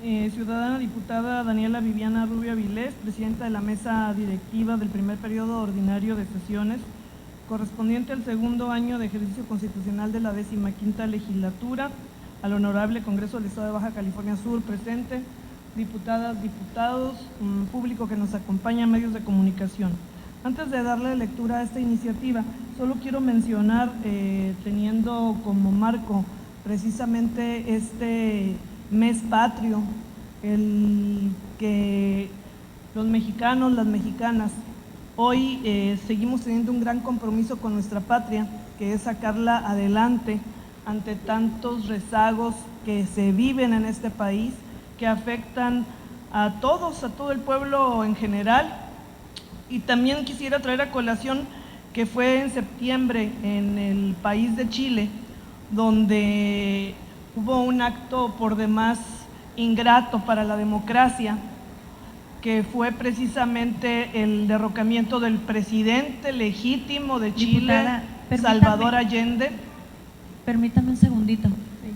ciudadana diputada Daniela Viviana Rubio Avilés, presidenta de la mesa directiva del primer periodo ordinario de sesiones, correspondiente al segundo año de ejercicio constitucional de la 15ª legislatura, al Honorable Congreso del Estado de Baja California Sur presente, diputadas, diputados, público que nos acompaña, medios de comunicación. Antes de darle lectura a esta iniciativa, solo quiero mencionar, teniendo como marco precisamente este mes patrio, el que los mexicanos, las mexicanas, hoy seguimos teniendo un gran compromiso con nuestra patria, que es sacarla adelante ante tantos rezagos que se viven en este país, que afectan a todos, a todo el pueblo en general. Y también quisiera traer a colación que fue en septiembre en el país de Chile, donde hubo un acto por demás ingrato para la democracia, que fue precisamente el derrocamiento del presidente legítimo de Chile, diputada, Salvador Allende. Permítame un segundito. Sí.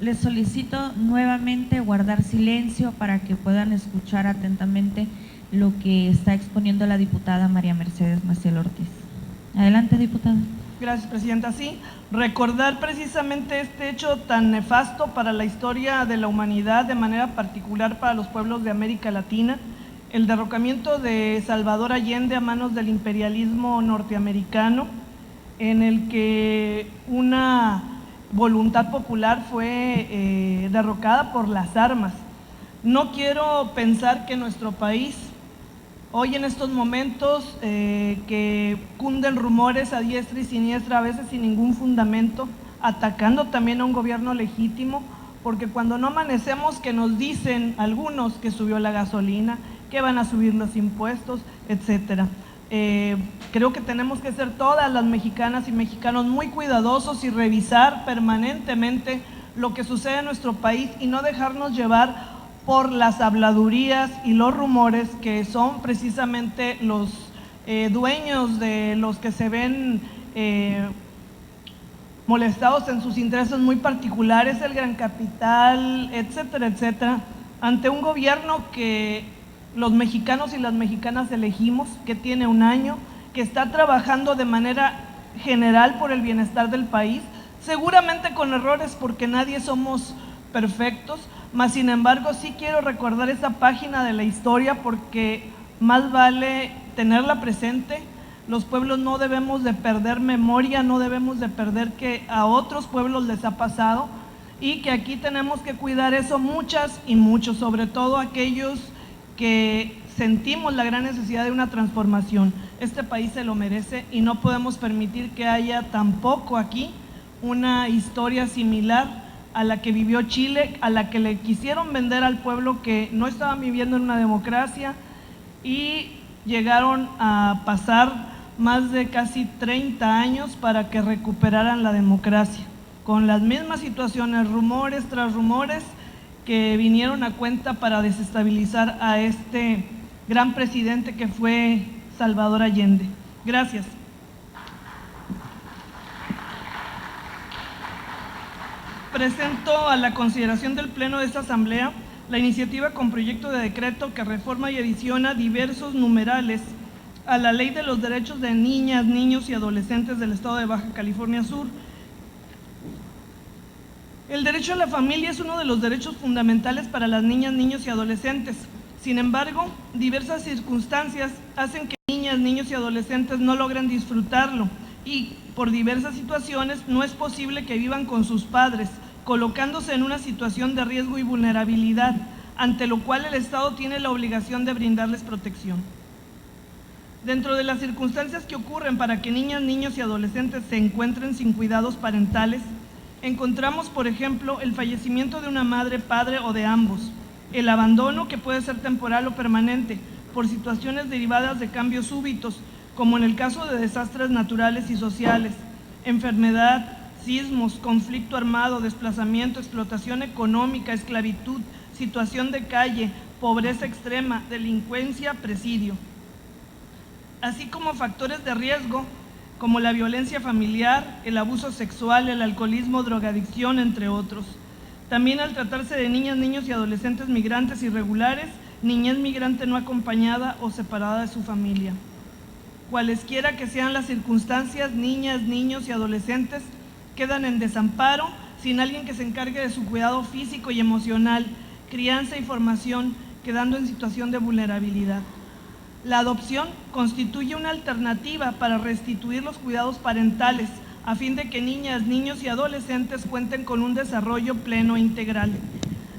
Les solicito nuevamente guardar silencio para que puedan escuchar atentamente lo que está exponiendo la diputada María Mercedes Maciel Ortiz. Adelante, diputada. Gracias, presidenta. Sí, recordar precisamente este hecho tan nefasto para la historia de la humanidad, de manera particular para los pueblos de América Latina, el derrocamiento de Salvador Allende a manos del imperialismo norteamericano, en el que una voluntad popular fue derrocada por las armas. No quiero pensar que nuestro país, hoy en estos momentos que cunden rumores a diestra y siniestra, a veces sin ningún fundamento, atacando también a un gobierno legítimo, porque cuando no amanecemos que nos dicen algunos que subió la gasolina, que van a subir los impuestos, etcétera. Creo que tenemos que ser todas las mexicanas y mexicanos muy cuidadosos y revisar permanentemente lo que sucede en nuestro país y no dejarnos llevar por las habladurías y los rumores que son precisamente los dueños de los que se ven molestados en sus intereses muy particulares, el gran capital, etcétera, etcétera, ante un gobierno que los mexicanos y las mexicanas elegimos, que tiene un año, que está trabajando de manera general por el bienestar del país, seguramente con errores porque nadie somos perfectos, mas sin embargo sí quiero recordar esa página de la historia porque más vale tenerla presente. Los pueblos no debemos de perder memoria, no debemos de perder que a otros pueblos les ha pasado y que aquí tenemos que cuidar eso muchas y muchos, sobre todo aquellos que sentimos la gran necesidad de una transformación. Este país se lo merece y no podemos permitir que haya tampoco aquí una historia similar a la que vivió Chile, a la que le quisieron vender al pueblo que no estaban viviendo en una democracia y llegaron a pasar más de casi 30 años para que recuperaran la democracia, con las mismas situaciones, rumores tras rumores, que vinieron a cuenta para desestabilizar a este gran presidente que fue Salvador Allende. Gracias. Presento a la consideración del Pleno de esta Asamblea la iniciativa con proyecto de decreto que reforma y adiciona diversos numerales a la Ley de los Derechos de Niñas, Niños y Adolescentes del Estado de Baja California Sur. El derecho a la familia es uno de los derechos fundamentales para las niñas, niños y adolescentes. Sin embargo, diversas circunstancias hacen que niñas, niños y adolescentes no logren disfrutarlo y por diversas situaciones no es posible que vivan con sus padres, colocándose en una situación de riesgo y vulnerabilidad, ante lo cual el Estado tiene la obligación de brindarles protección. Dentro de las circunstancias que ocurren para que niñas, niños y adolescentes se encuentren sin cuidados parentales, encontramos, por ejemplo, el fallecimiento de una madre, padre o de ambos, el abandono que puede ser temporal o permanente por situaciones derivadas de cambios súbitos, como en el caso de desastres naturales y sociales, enfermedad, sismos, conflicto armado, desplazamiento, explotación económica, esclavitud, situación de calle, pobreza extrema, delincuencia, presidio, así como factores de riesgo como la violencia familiar, el abuso sexual, el alcoholismo, drogadicción, entre otros. También al tratarse de niñas, niños y adolescentes migrantes irregulares, niñez migrante no acompañada o separada de su familia. Cualesquiera que sean las circunstancias, niñas, niños y adolescentes quedan en desamparo, sin alguien que se encargue de su cuidado físico y emocional, crianza y formación, quedando en situación de vulnerabilidad. La adopción constituye una alternativa para restituir los cuidados parentales, a fin de que niñas, niños y adolescentes cuenten con un desarrollo pleno e integral.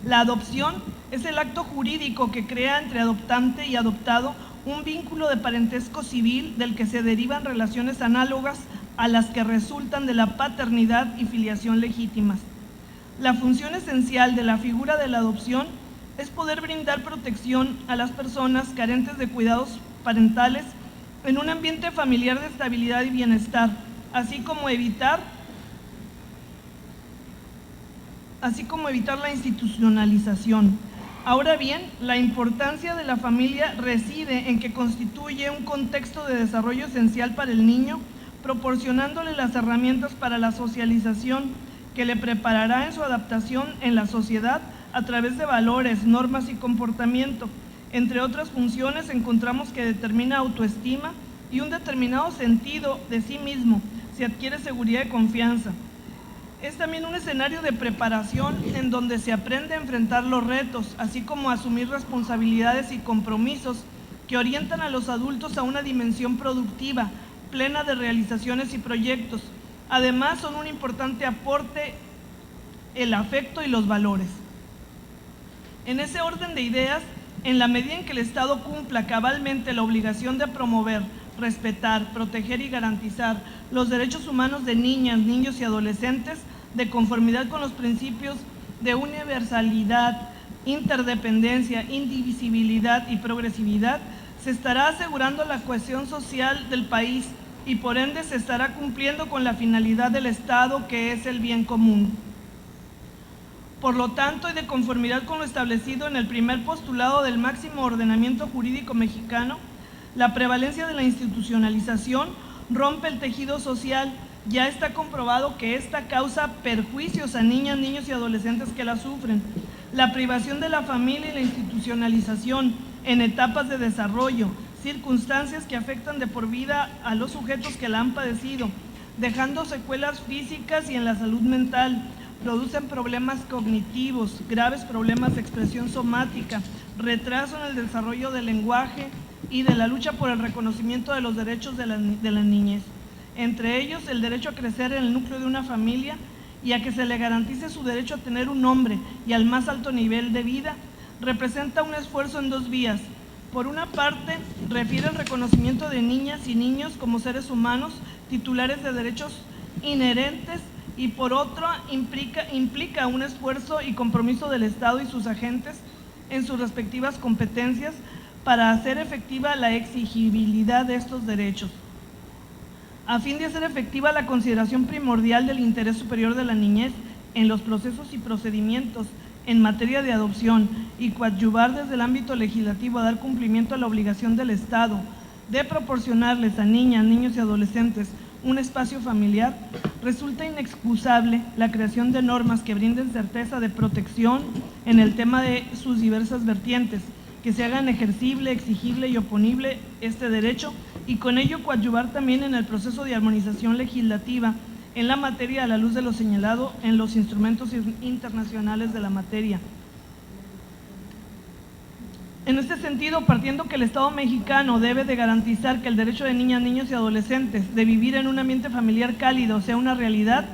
La adopción es el acto jurídico que crea entre adoptante y adoptado un vínculo de parentesco civil del que se derivan relaciones análogas a las que resultan de la paternidad y filiación legítimas. La función esencial de la figura de la adopción es poder brindar protección a las personas carentes de cuidados parentales en un ambiente familiar de estabilidad y bienestar, así como evitar la institucionalización. Ahora bien, la importancia de la familia reside en que constituye un contexto de desarrollo esencial para el niño, proporcionándole las herramientas para la socialización que le preparará en su adaptación en la sociedad a través de valores, normas y comportamiento. Entre otras funciones encontramos que determina autoestima y un determinado sentido de sí mismo, se adquiere seguridad y confianza. Es también un escenario de preparación en donde se aprende a enfrentar los retos, así como a asumir responsabilidades y compromisos que orientan a los adultos a una dimensión productiva, plena de realizaciones y proyectos. Además, son un importante aporte el afecto y los valores. En ese orden de ideas, en la medida en que el Estado cumpla cabalmente la obligación de promover, respetar, proteger y garantizar los derechos humanos de niñas, niños y adolescentes de conformidad con los principios de universalidad, interdependencia, indivisibilidad y progresividad, se estará asegurando la cohesión social del país y por ende se estará cumpliendo con la finalidad del Estado, que es el bien común. Por lo tanto, y de conformidad con lo establecido en el primer postulado del máximo ordenamiento jurídico mexicano, la prevalencia de la institucionalización rompe el tejido social. Ya está comprobado que esta causa perjuicios a niñas, niños y adolescentes que la sufren. La privación de la familia y la institucionalización en etapas de desarrollo, circunstancias que afectan de por vida a los sujetos que la han padecido, dejando secuelas físicas y en la salud mental. Producen problemas cognitivos, graves problemas de expresión somática, retraso en el desarrollo del lenguaje y de la lucha por el reconocimiento de los derechos de la niñez. Entre ellos, el derecho a crecer en el núcleo de una familia y a que se le garantice su derecho a tener un nombre y al más alto nivel de vida, representa un esfuerzo en dos vías. Por una parte, refiere al reconocimiento de niñas y niños como seres humanos titulares de derechos inherentes, y por otra implica un esfuerzo y compromiso del Estado y sus agentes en sus respectivas competencias para hacer efectiva la exigibilidad de estos derechos. A fin de hacer efectiva la consideración primordial del interés superior de la niñez en los procesos y procedimientos en materia de adopción y coadyuvar desde el ámbito legislativo a dar cumplimiento a la obligación del Estado de proporcionarles a niñas, niños y adolescentes un espacio familiar, resulta inexcusable la creación de normas que brinden certeza de protección en el tema de sus diversas vertientes, que se hagan ejercible, exigible y oponible este derecho y con ello coadyuvar también en el proceso de armonización legislativa en la materia a la luz de lo señalado en los instrumentos internacionales de la materia. En este sentido, partiendo que el Estado mexicano debe de garantizar que el derecho de niñas, niños y adolescentes de vivir en un ambiente familiar cálido sea una realidad,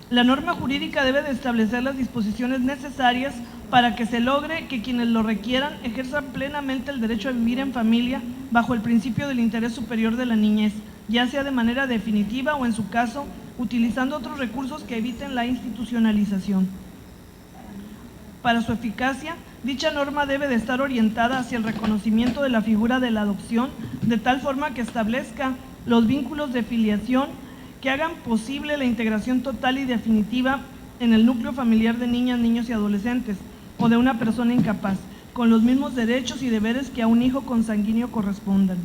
la norma jurídica debe de establecer las disposiciones necesarias para que se logre que quienes lo requieran ejerzan plenamente el derecho a vivir en familia bajo el principio del interés superior de la niñez, ya sea de manera definitiva o, en su caso, utilizando otros recursos que eviten la institucionalización. Para su eficacia, dicha norma debe de estar orientada hacia el reconocimiento de la figura de la adopción, de tal forma que establezca los vínculos de filiación que hagan posible la integración total y definitiva en el núcleo familiar de niñas, niños y adolescentes, o de una persona incapaz, con los mismos derechos y deberes que a un hijo consanguíneo correspondan.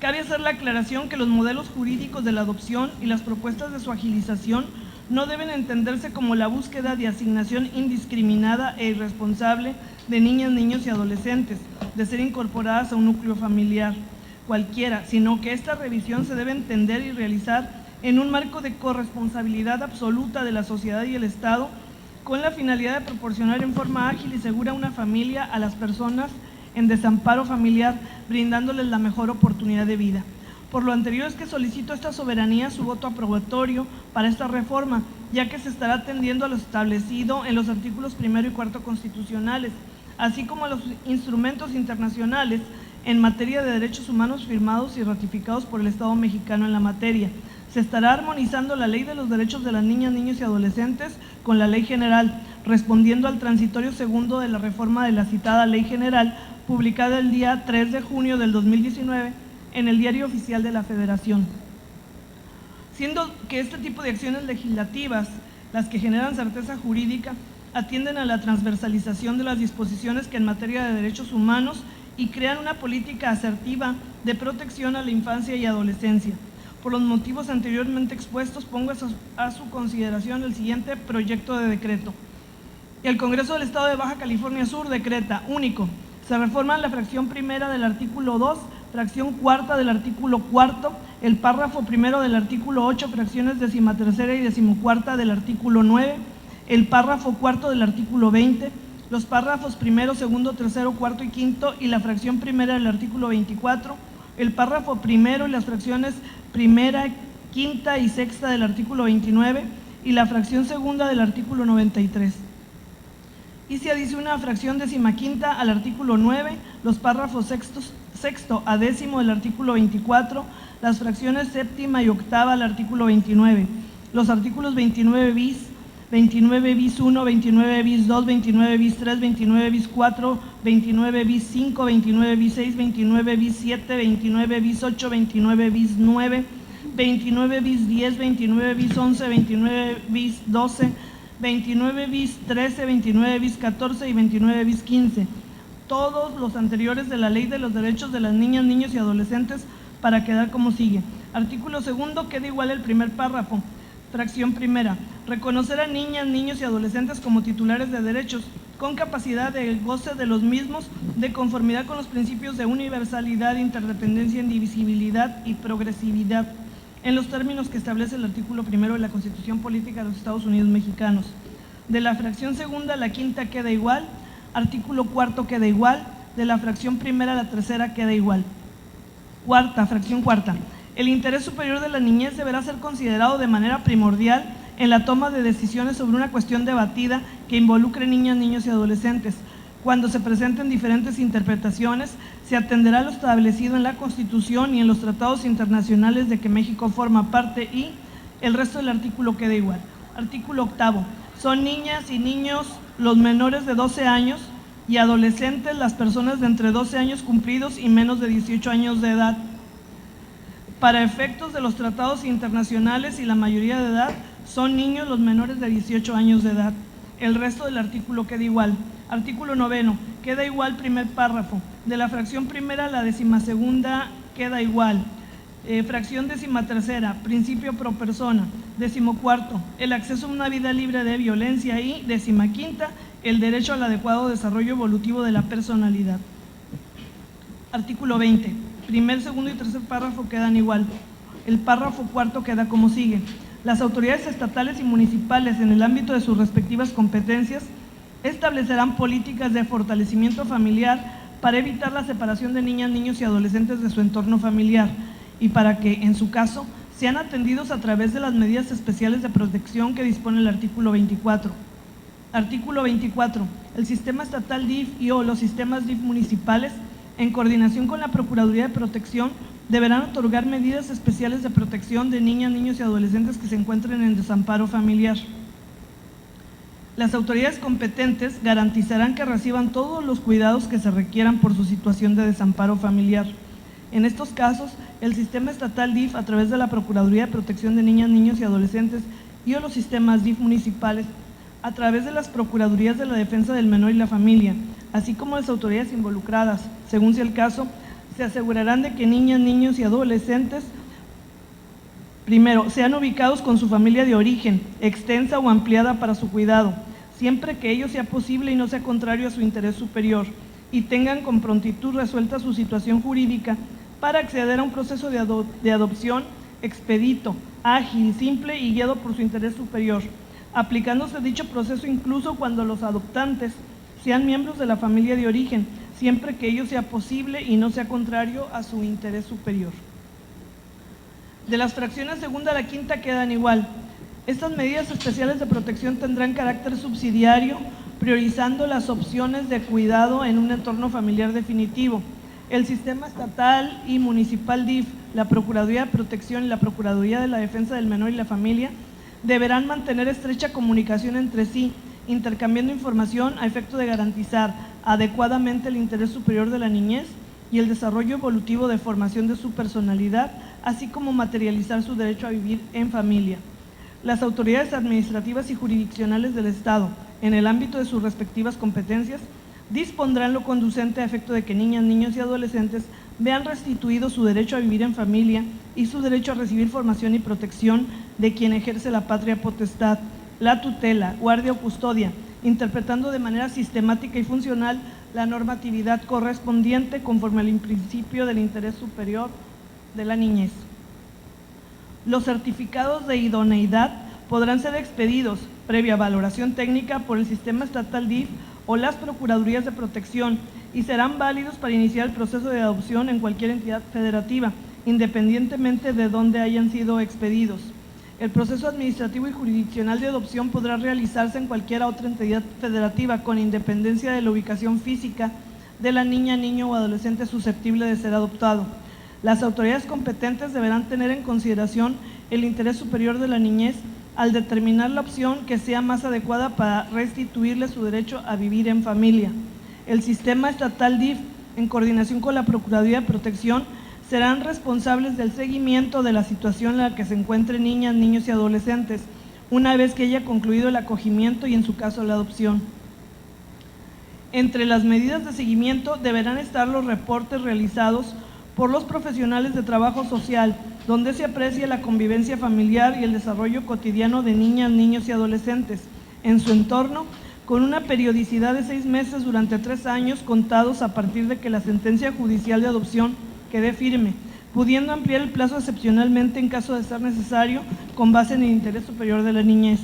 Cabe hacer la aclaración que los modelos jurídicos de la adopción y las propuestas de su agilización no deben entenderse como la búsqueda de asignación indiscriminada e irresponsable de niñas, niños y adolescentes, de ser incorporadas a un núcleo familiar cualquiera, sino que esta revisión se debe entender y realizar en un marco de corresponsabilidad absoluta de la sociedad y el Estado, con la finalidad de proporcionar en forma ágil y segura una familia a las personas en desamparo familiar, brindándoles la mejor oportunidad de vida. Por lo anterior es que solicito a esta soberanía su voto aprobatorio para esta reforma, ya que se estará atendiendo a lo establecido en los artículos 1 y 4 constitucionales, así como a los instrumentos internacionales en materia de derechos humanos firmados y ratificados por el Estado mexicano en la materia. Se estará armonizando la Ley de los Derechos de las Niñas, Niños y Adolescentes con la Ley General, respondiendo al transitorio segundo de la reforma de la citada Ley General, publicada el día 3 de junio del 2019 en el Diario Oficial de la Federación. Siendo que este tipo de acciones legislativas, las que generan certeza jurídica, atienden a la transversalización de las disposiciones que en materia de derechos humanos y crean una política asertiva de protección a la infancia y adolescencia. Por los motivos anteriormente expuestos, pongo a su consideración el siguiente proyecto de decreto. El Congreso del Estado de Baja California Sur decreta: único, se reforma la fracción primera del artículo 2, fracción cuarta del artículo 4, el párrafo primero del artículo 8, fracciones 13ª y 14ª del artículo 9, el párrafo cuarto del artículo 20, los párrafos primero, segundo, tercero, cuarto y quinto y la fracción primera del artículo 24, el párrafo primero y las fracciones primera, quinta y sexta del artículo 29 y la fracción segunda del artículo 93. Y se adiciona una fracción 15ª al artículo 9, los párrafos sexto a 10º del artículo 24, las fracciones séptima y octava al artículo 29, los artículos 29 bis, 29 bis 1, 29 bis 2, 29 bis 3, 29 bis 4, 29 bis 5, 29 bis 6, 29 bis 7, 29 bis 8, 29 bis 9, 29 bis 10, 29 bis 11, 29 bis 12, 29 bis 13, 29 bis 14 y 29 bis 15. Todos los anteriores de la Ley de los Derechos de las Niñas, Niños y Adolescentes, para quedar como sigue. Artículo segundo, queda igual el primer párrafo. Fracción primera, reconocer a niñas, niños y adolescentes como titulares de derechos con capacidad de goce de los mismos de conformidad con los principios de universalidad, interdependencia, indivisibilidad y progresividad, en los términos que establece el artículo 1 de la Constitución Política de los Estados Unidos Mexicanos. De la fracción segunda a la quinta queda igual, artículo cuarto queda igual, de la fracción primera a la tercera queda igual. Fracción cuarta. El interés superior de la niñez deberá ser considerado de manera primordial en la toma de decisiones sobre una cuestión debatida que involucre niñas, niños y adolescentes. Cuando se presenten diferentes interpretaciones, se atenderá a lo establecido en la Constitución y en los tratados internacionales de que México forma parte y el resto del artículo queda igual. Artículo octavo. Son niñas y niños los menores de 12 años y adolescentes las personas de entre 12 años cumplidos y menos de 18 años de edad. Para efectos de los tratados internacionales y la mayoría de edad, son niños los menores de 18 años de edad. El resto del artículo queda igual. Artículo noveno, queda igual primer párrafo. De la fracción primera a la 12ª queda igual. Fracción 13ª, principio pro persona. 14º, el acceso a una vida libre de violencia y 15ª, el derecho al adecuado desarrollo evolutivo de la personalidad. Artículo 20. Primer, segundo y tercer párrafo quedan igual. El párrafo cuarto queda como sigue. Las autoridades estatales y municipales, en el ámbito de sus respectivas competencias, establecerán políticas de fortalecimiento familiar para evitar la separación de niñas, niños y adolescentes de su entorno familiar y para que, en su caso, sean atendidos a través de las medidas especiales de protección que dispone el artículo 24. Artículo 24. El sistema estatal DIF y/o los sistemas DIF municipales, en coordinación con la Procuraduría de Protección, deberán otorgar medidas especiales de protección de niñas, niños y adolescentes que se encuentren en desamparo familiar. Las autoridades competentes garantizarán que reciban todos los cuidados que se requieran por su situación de desamparo familiar. En estos casos, el sistema estatal DIF, a través de la Procuraduría de Protección de Niñas, Niños y Adolescentes y o los sistemas DIF municipales, a través de las Procuradurías de la Defensa del Menor y la Familia, así como las autoridades involucradas, según sea el caso, se asegurarán de que niñas, niños y adolescentes Primero, sean ubicados con su familia de origen, extensa o ampliada para su cuidado, siempre que ello sea posible y no sea contrario a su interés superior, y tengan con prontitud resuelta su situación jurídica para acceder a un proceso de adopción expedito, ágil, simple y guiado por su interés superior, aplicándose dicho proceso incluso cuando los adoptantes sean miembros de la familia de origen, siempre que ello sea posible y no sea contrario a su interés superior. De las fracciones segunda a la quinta quedan igual. Estas medidas especiales de protección tendrán carácter subsidiario, priorizando las opciones de cuidado en un entorno familiar definitivo. El sistema estatal y municipal DIF, la Procuraduría de Protección y la Procuraduría de la Defensa del Menor y la Familia deberán mantener estrecha comunicación entre sí, intercambiando información a efecto de garantizar adecuadamente el interés superior de la niñez y el desarrollo evolutivo de formación de su personalidad, así como materializar su derecho a vivir en familia. Las autoridades administrativas y jurisdiccionales del Estado, en el ámbito de sus respectivas competencias, dispondrán lo conducente a efecto de que niñas, niños y adolescentes vean restituido su derecho a vivir en familia y su derecho a recibir formación y protección de quien ejerce la patria potestad, la tutela, guardia o custodia, interpretando de manera sistemática y funcional la normatividad correspondiente conforme al principio del interés superior de la niñez. Los certificados de idoneidad podrán ser expedidos previa valoración técnica por el sistema estatal DIF o las Procuradurías de Protección y serán válidos para iniciar el proceso de adopción en cualquier entidad federativa, independientemente de dónde hayan sido expedidos. El proceso administrativo y jurisdiccional de adopción podrá realizarse en cualquier otra entidad federativa con independencia de la ubicación física de la niña, niño o adolescente susceptible de ser adoptado. Las autoridades competentes deberán tener en consideración el interés superior de la niñez al determinar la opción que sea más adecuada para restituirle su derecho a vivir en familia. El sistema estatal DIF, en coordinación con la Procuraduría de Protección, serán responsables del seguimiento de la situación en la que se encuentren niñas, niños y adolescentes, una vez que haya concluido el acogimiento y en su caso la adopción. Entre las medidas de seguimiento deberán estar los reportes realizados por los profesionales de trabajo social, donde se aprecia la convivencia familiar y el desarrollo cotidiano de niñas, niños y adolescentes en su entorno, con una periodicidad de 6 meses durante 3 años contados a partir de que la sentencia judicial de adopción quede firme, pudiendo ampliar el plazo excepcionalmente en caso de ser necesario con base en el interés superior de la niñez.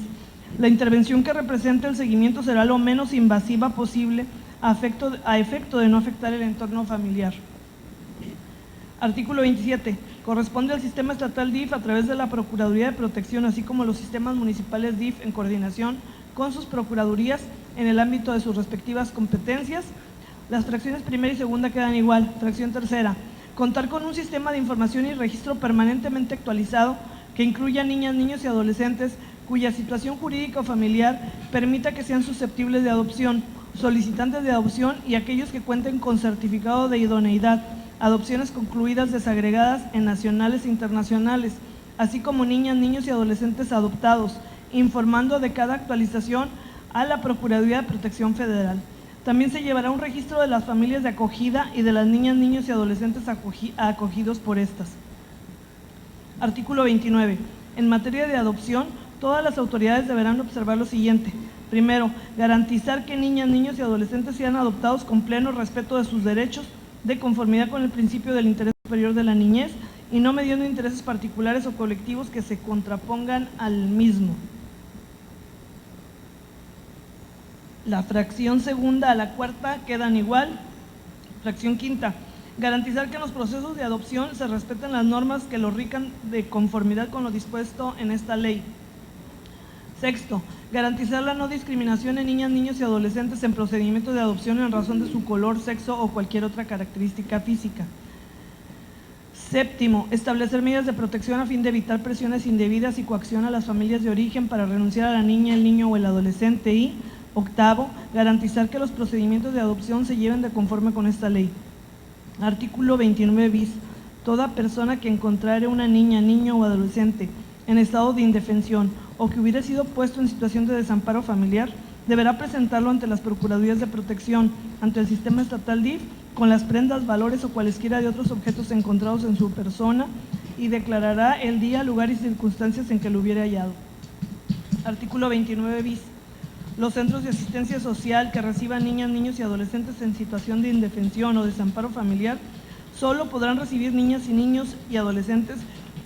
La intervención que represente el seguimiento será lo menos invasiva posible a efecto de no afectar el entorno familiar. Artículo 27. Corresponde al sistema estatal DIF a través de la Procuraduría de Protección, así como los sistemas municipales DIF en coordinación con sus procuradurías en el ámbito de sus respectivas competencias. Las fracciones primera y segunda quedan igual. Fracción tercera. Contar con un sistema de información y registro permanentemente actualizado que incluya niñas, niños y adolescentes cuya situación jurídica o familiar permita que sean susceptibles de adopción, solicitantes de adopción y aquellos que cuenten con certificado de idoneidad, adopciones concluidas desagregadas en nacionales e internacionales, así como niñas, niños y adolescentes adoptados, informando de cada actualización a la Procuraduría de Protección Federal. También se llevará un registro de las familias de acogida y de las niñas, niños y adolescentes acogidos por estas. Artículo 29. En materia de adopción, todas las autoridades deberán observar lo siguiente. Primero, garantizar que niñas, niños y adolescentes sean adoptados con pleno respeto de sus derechos, de conformidad con el principio del interés superior de la niñez y no mediando intereses particulares o colectivos que se contrapongan al mismo. La fracción segunda a la cuarta quedan igual. Fracción quinta. Garantizar que en los procesos de adopción se respeten las normas que lo rijan de conformidad con lo dispuesto en esta ley. Sexto. Garantizar la no discriminación en niñas, niños y adolescentes en procedimientos de adopción en razón de su color, sexo o cualquier otra característica física. Séptimo. Establecer medidas de protección a fin de evitar presiones indebidas y coacción a las familias de origen para renunciar a la niña, el niño o el adolescente y octavo, garantizar que los procedimientos de adopción se lleven de conforme con esta ley. Artículo 29 bis. Toda persona que encontrare una niña, niño o adolescente en estado de indefensión o que hubiera sido puesto en situación de desamparo familiar, deberá presentarlo ante las Procuradurías de Protección, ante el sistema estatal DIF, con las prendas, valores o cualesquiera de otros objetos encontrados en su persona y declarará el día, lugar y circunstancias en que lo hubiere hallado. Artículo 29 bis. Los centros de asistencia social que reciban niñas, niños y adolescentes en situación de indefensión o desamparo familiar solo podrán recibir niñas y niños y adolescentes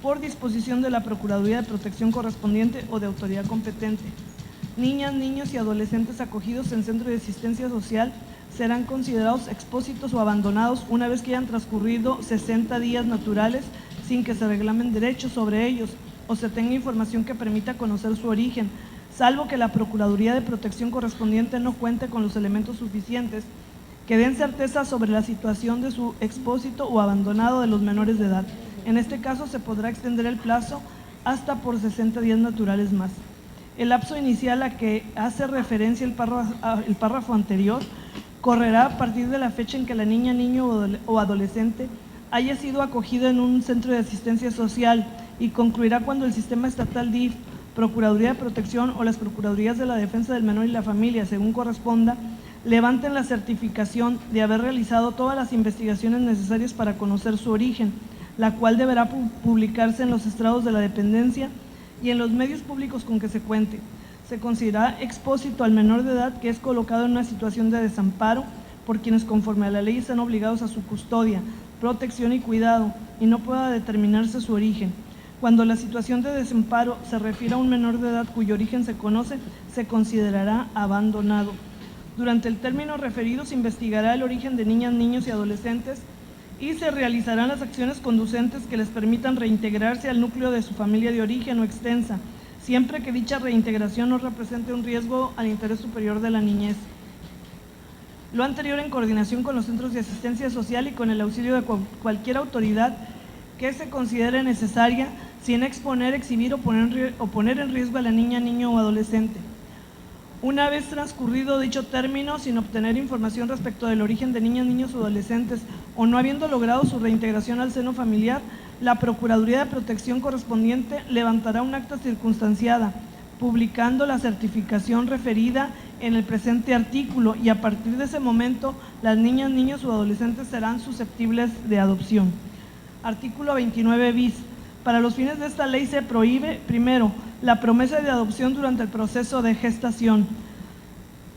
por disposición de la Procuraduría de Protección correspondiente o de autoridad competente. Niñas, niños y adolescentes acogidos en centro de asistencia social serán considerados expósitos o abandonados una vez que hayan transcurrido 60 días naturales sin que se reclamen derechos sobre ellos o se tenga información que permita conocer su origen, salvo que la Procuraduría de Protección correspondiente no cuente con los elementos suficientes que den certeza sobre la situación de su expósito o abandonado de los menores de edad. En este caso se podrá extender el plazo hasta por 60 días naturales más. El lapso inicial a que hace referencia el párrafo anterior correrá a partir de la fecha en que la niña, niño o adolescente haya sido acogido en un centro de asistencia social y concluirá cuando el sistema estatal DIF, Procuraduría de Protección o las Procuradurías de la Defensa del Menor y la Familia, según corresponda, levanten la certificación de haber realizado todas las investigaciones necesarias para conocer su origen, la cual deberá publicarse en los estrados de la dependencia y en los medios públicos con que se cuente. Se considera expósito al menor de edad que es colocado en una situación de desamparo por quienes conforme a la ley están obligados a su custodia, protección y cuidado y no pueda determinarse su origen. Cuando la situación de desamparo se refiere a un menor de edad cuyo origen se conoce, se considerará abandonado. Durante el término referido se investigará el origen de niñas, niños y adolescentes y se realizarán las acciones conducentes que les permitan reintegrarse al núcleo de su familia de origen o extensa, siempre que dicha reintegración no represente un riesgo al interés superior de la niñez. Lo anterior en coordinación con los centros de asistencia social y con el auxilio de cualquier autoridad que se considere necesaria, sin exponer, exhibir o poner en riesgo a la niña, niño o adolescente. Una vez transcurrido dicho término, sin obtener información respecto del origen de niñas, niños o adolescentes o no habiendo logrado su reintegración al seno familiar, la Procuraduría de Protección correspondiente levantará un acta circunstanciada, publicando la certificación referida en el presente artículo y a partir de ese momento las niñas, niños o adolescentes serán susceptibles de adopción. Artículo 29 bis. Para los fines de esta ley se prohíbe, primero, la promesa de adopción durante el proceso de gestación.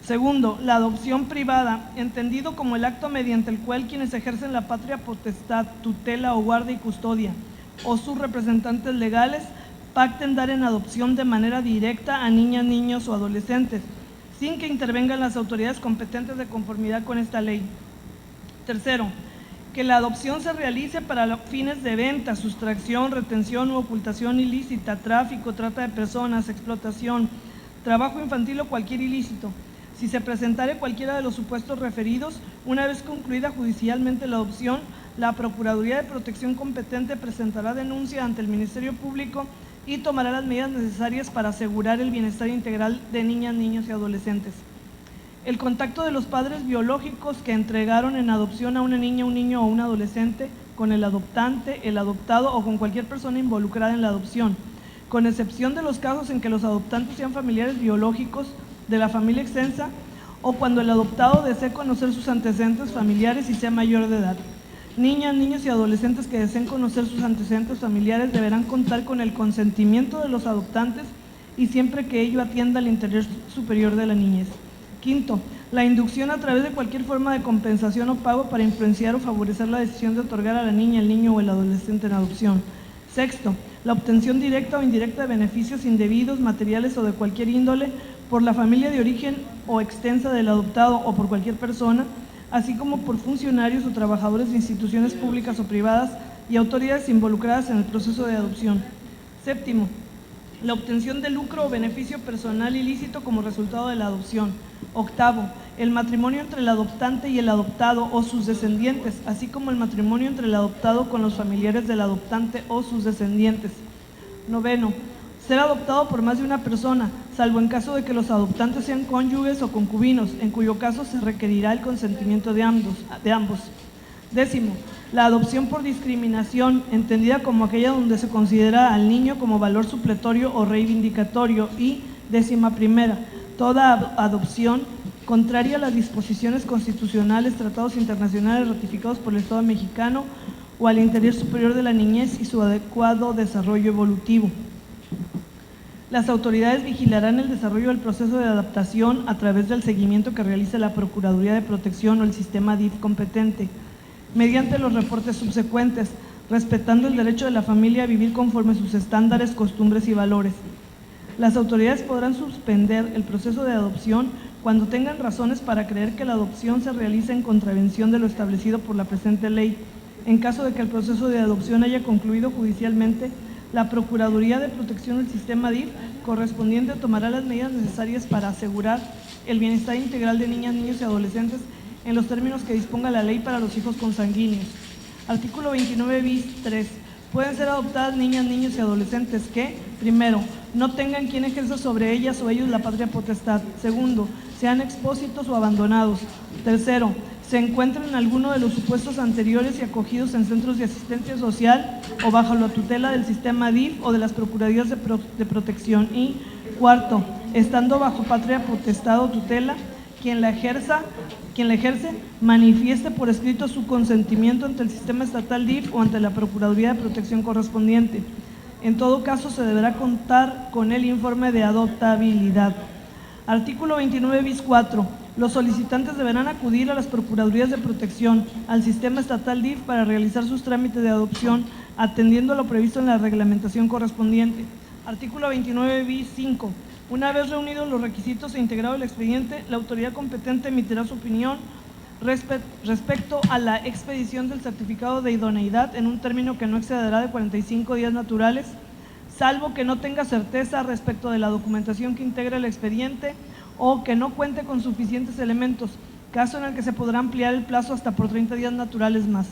Segundo, la adopción privada, entendido como el acto mediante el cual quienes ejercen la patria potestad, tutela o guarda y custodia, o sus representantes legales, pacten dar en adopción de manera directa a niñas, niños o adolescentes, sin que intervengan las autoridades competentes de conformidad con esta ley. Tercero, que la adopción se realice para fines de venta, sustracción, retención u ocultación ilícita, tráfico, trata de personas, explotación, trabajo infantil o cualquier ilícito. Si se presentare cualquiera de los supuestos referidos, una vez concluida judicialmente la adopción, la Procuraduría de Protección competente presentará denuncia ante el Ministerio Público y tomará las medidas necesarias para asegurar el bienestar integral de niñas, niños y adolescentes. El contacto de los padres biológicos que entregaron en adopción a una niña, un niño o un adolescente con el adoptante, el adoptado o con cualquier persona involucrada en la adopción, con excepción de los casos en que los adoptantes sean familiares biológicos de la familia extensa o cuando el adoptado desee conocer sus antecedentes familiares y sea mayor de edad. Niñas, niños y adolescentes que deseen conocer sus antecedentes familiares deberán contar con el consentimiento de los adoptantes y siempre que ello atienda al interés superior de la niñez. Quinto, la inducción a través de cualquier forma de compensación o pago para influenciar o favorecer la decisión de otorgar a la niña, el niño o el adolescente en adopción. Sexto, la obtención directa o indirecta de beneficios indebidos, materiales o de cualquier índole por la familia de origen o extensa del adoptado o por cualquier persona, así como por funcionarios o trabajadores de instituciones públicas o privadas y autoridades involucradas en el proceso de adopción. Séptimo, la obtención de lucro o beneficio personal ilícito como resultado de la adopción. Octavo, el matrimonio entre el adoptante y el adoptado o sus descendientes, así como el matrimonio entre el adoptado con los familiares del adoptante o sus descendientes. Noveno, ser adoptado por más de una persona, salvo en caso de que los adoptantes sean cónyuges o concubinos, en cuyo caso se requerirá el consentimiento de ambos. Décimo, la adopción por discriminación, entendida como aquella donde se considera al niño como valor supletorio o reivindicatorio. Y décima primera, toda adopción contraria a las disposiciones constitucionales, tratados internacionales ratificados por el Estado mexicano o al interés superior de la niñez y su adecuado desarrollo evolutivo. Las autoridades vigilarán el desarrollo del proceso de adaptación a través del seguimiento que realice la Procuraduría de Protección o el sistema DIF competente, mediante los reportes subsecuentes, respetando el derecho de la familia a vivir conforme sus estándares, costumbres y valores. Las autoridades podrán suspender el proceso de adopción cuando tengan razones para creer que la adopción se realiza en contravención de lo establecido por la presente ley. En caso de que el proceso de adopción haya concluido judicialmente, la Procuraduría de Protección del Sistema DIF correspondiente tomará las medidas necesarias para asegurar el bienestar integral de niñas, niños y adolescentes en los términos que disponga la ley para los hijos consanguíneos. Artículo 29 bis 3. Pueden ser adoptadas niñas, niños y adolescentes que, primero, no tengan quien ejerza sobre ellas o ellos la patria potestad. Segundo, sean expósitos o abandonados. Tercero, se encuentren en alguno de los supuestos anteriores y acogidos en centros de asistencia social o bajo la tutela del sistema DIF o de las Procuradurías de Protección. Y cuarto, estando bajo patria potestad o tutela, quien la ejerce manifieste por escrito su consentimiento ante el sistema estatal DIF o ante la Procuraduría de Protección correspondiente. En todo caso, se deberá contar con el informe de adoptabilidad. Artículo 29 bis 4. Los solicitantes deberán acudir a las Procuradurías de Protección, al sistema estatal DIF para realizar sus trámites de adopción, atendiendo lo previsto en la reglamentación correspondiente. Artículo 29 bis 5. Una vez reunidos los requisitos e integrado el expediente, la autoridad competente emitirá su opinión respecto a la expedición del certificado de idoneidad en un término que no excederá de 45 días naturales, salvo que no tenga certeza respecto de la documentación que integra el expediente o que no cuente con suficientes elementos, caso en el que se podrá ampliar el plazo hasta por 30 días naturales más.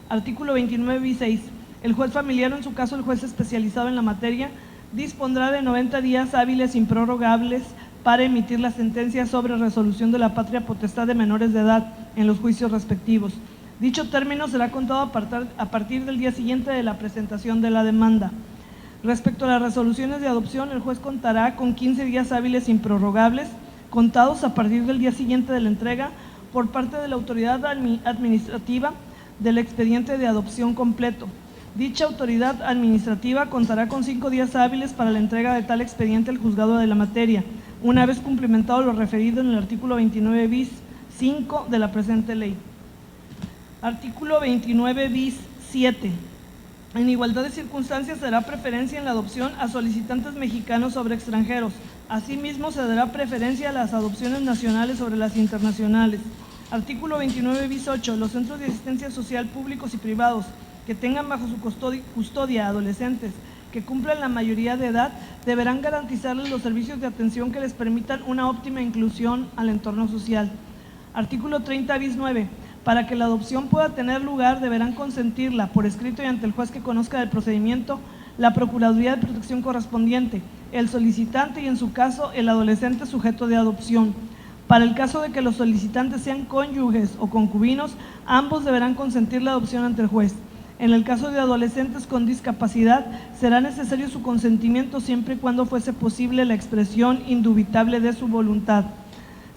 Artículo 29 bis 6. El juez familiar o en su caso el juez especializado en la materia dispondrá de 90 días hábiles improrrogables para emitir la sentencia sobre resolución de la patria potestad de menores de edad en los juicios respectivos. Dicho término será contado a partir del día siguiente de la presentación de la demanda. Respecto a las resoluciones de adopción, el juez contará con 15 días hábiles improrrogables, contados a partir del día siguiente de la entrega por parte de la autoridad administrativa del expediente de adopción completo. Dicha autoridad administrativa contará con 5 días hábiles para la entrega de tal expediente al juzgado de la materia, una vez cumplimentado lo referido en el artículo 29 bis 5 de la presente ley. Artículo 29 bis 7. En igualdad de circunstancias se dará preferencia en la adopción a solicitantes mexicanos sobre extranjeros. Asimismo, se dará preferencia a las adopciones nacionales sobre las internacionales. Artículo 29 bis 8. Los centros de asistencia social públicos y privados que tengan bajo su custodia adolescentes que cumplan la mayoría de edad deberán garantizarles los servicios de atención que les permitan una óptima inclusión al entorno social. Artículo 30 bis 9. Para que la adopción pueda tener lugar, deberán consentirla por escrito y ante el juez que conozca del procedimiento, la Procuraduría de Protección correspondiente, el solicitante y, en su caso, el adolescente sujeto de adopción. Para el caso de que los solicitantes sean cónyuges o concubinos, ambos deberán consentir la adopción ante el juez. En el caso de adolescentes con discapacidad, será necesario su consentimiento siempre y cuando fuese posible la expresión indubitable de su voluntad.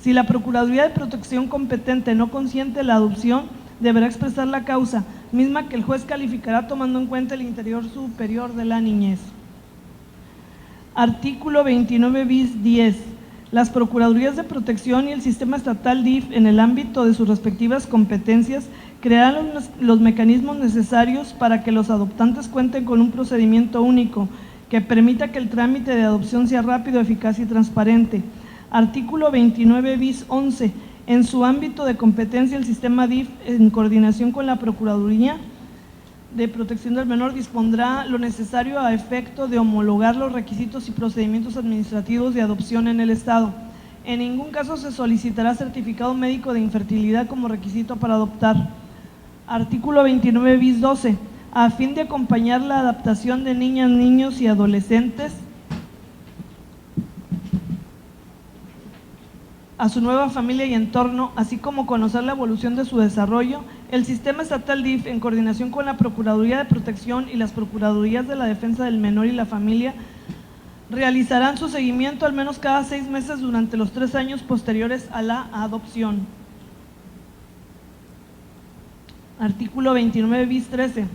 Si la Procuraduría de Protección competente no consiente la adopción, deberá expresar la causa, misma que el juez calificará tomando en cuenta el interés superior de la niñez. Artículo 29 bis 10. Las Procuradurías de Protección y el sistema estatal DIF, en el ámbito de sus respectivas competencias, crearán los mecanismos necesarios para que los adoptantes cuenten con un procedimiento único que permita que el trámite de adopción sea rápido, eficaz y transparente. Artículo 29 bis 11. En su ámbito de competencia, el sistema DIF, en coordinación con la Procuraduría de Protección del Menor, dispondrá lo necesario a efecto de homologar los requisitos y procedimientos administrativos de adopción en el Estado. En ningún caso se solicitará certificado médico de infertilidad como requisito para adoptar. Artículo 29 bis 12. A fin de acompañar la adaptación de niñas, niños y adolescentes a su nueva familia y entorno, así como conocer la evolución de su desarrollo, el sistema estatal DIF, en coordinación con la Procuraduría de Protección y las Procuradurías de la Defensa del Menor y la Familia, realizarán su seguimiento al menos cada 6 meses durante los 3 años posteriores a la adopción. Artículo 29 bis 13.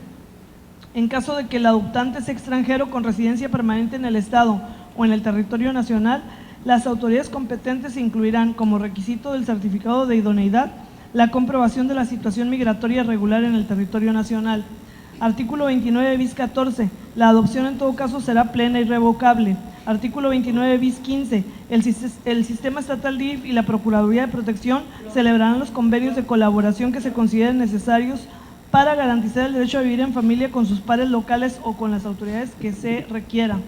En caso de que el adoptante sea extranjero con residencia permanente en el Estado o en el territorio nacional, las autoridades competentes incluirán como requisito del certificado de idoneidad la comprobación de la situación migratoria regular en el territorio nacional. Artículo 29 bis 14. La adopción en todo caso será plena y irrevocable. Artículo 29 bis 15. El Sistema Estatal DIF y la Procuraduría de Protección celebrarán los convenios de colaboración que se consideren necesarios para garantizar el derecho a vivir en familia con sus pares locales o con las autoridades que se requiera.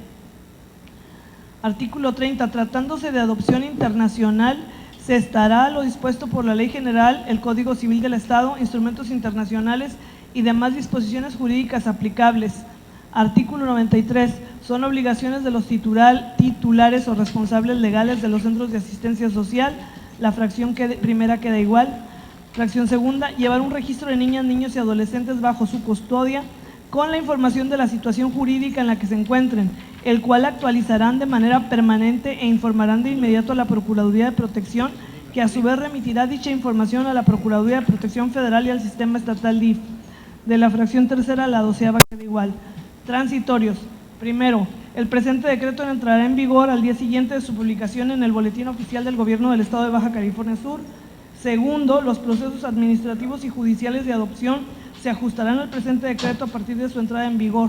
Artículo 30. Tratándose de adopción internacional, se estará a lo dispuesto por la Ley General, el Código Civil del Estado, instrumentos internacionales y demás disposiciones jurídicas aplicables. Artículo 93. Son obligaciones de los titulares o responsables legales de los centros de asistencia social. La fracción primera queda igual. Fracción segunda, llevar un registro de niñas, niños y adolescentes bajo su custodia con la información de la situación jurídica en la que se encuentren, el cual actualizarán de manera permanente e informarán de inmediato a la Procuraduría de Protección, que a su vez remitirá dicha información a la Procuraduría de Protección Federal y al Sistema Estatal DIF. De la fracción tercera, la 12ª queda igual. Transitorios. Primero, el presente decreto entrará en vigor al día siguiente de su publicación en el Boletín Oficial del Gobierno del Estado de Baja California Sur. Segundo, los procesos administrativos y judiciales de adopción se ajustarán al presente decreto a partir de su entrada en vigor.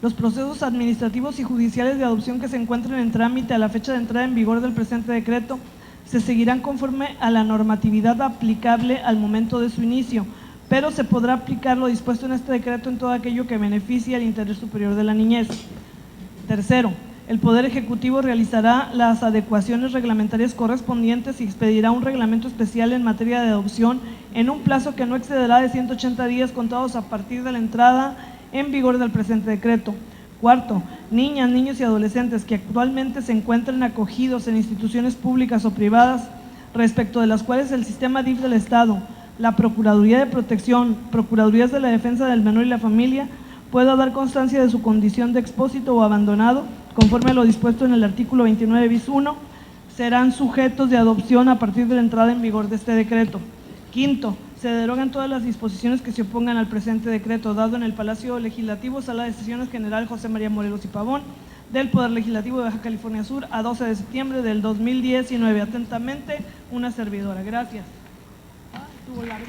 Los procesos administrativos y judiciales de adopción que se encuentren en trámite a la fecha de entrada en vigor del presente decreto se seguirán conforme a la normatividad aplicable al momento de su inicio, pero se podrá aplicar lo dispuesto en este decreto en todo aquello que beneficie al interés superior de la niñez. Tercero, el Poder Ejecutivo realizará las adecuaciones reglamentarias correspondientes y expedirá un reglamento especial en materia de adopción en un plazo que no excederá de 180 días contados a partir de la entrada en vigor del presente decreto. Cuarto, niñas, niños y adolescentes que actualmente se encuentren acogidos en instituciones públicas o privadas, respecto de las cuales el sistema DIF del Estado, la Procuraduría de Protección, Procuradurías de la Defensa del Menor y la Familia, pueda dar constancia de su condición de expósito o abandonado, conforme a lo dispuesto en el artículo 29 bis 1, serán sujetos de adopción a partir de la entrada en vigor de este decreto. Quinto, se derogan todas las disposiciones que se opongan al presente decreto, dado en el Palacio Legislativo, Sala de Sesiones General José María Morelos y Pavón, del Poder Legislativo de Baja California Sur, a 12 de septiembre del 2019. Atentamente, una servidora. Gracias. Estuvo largo.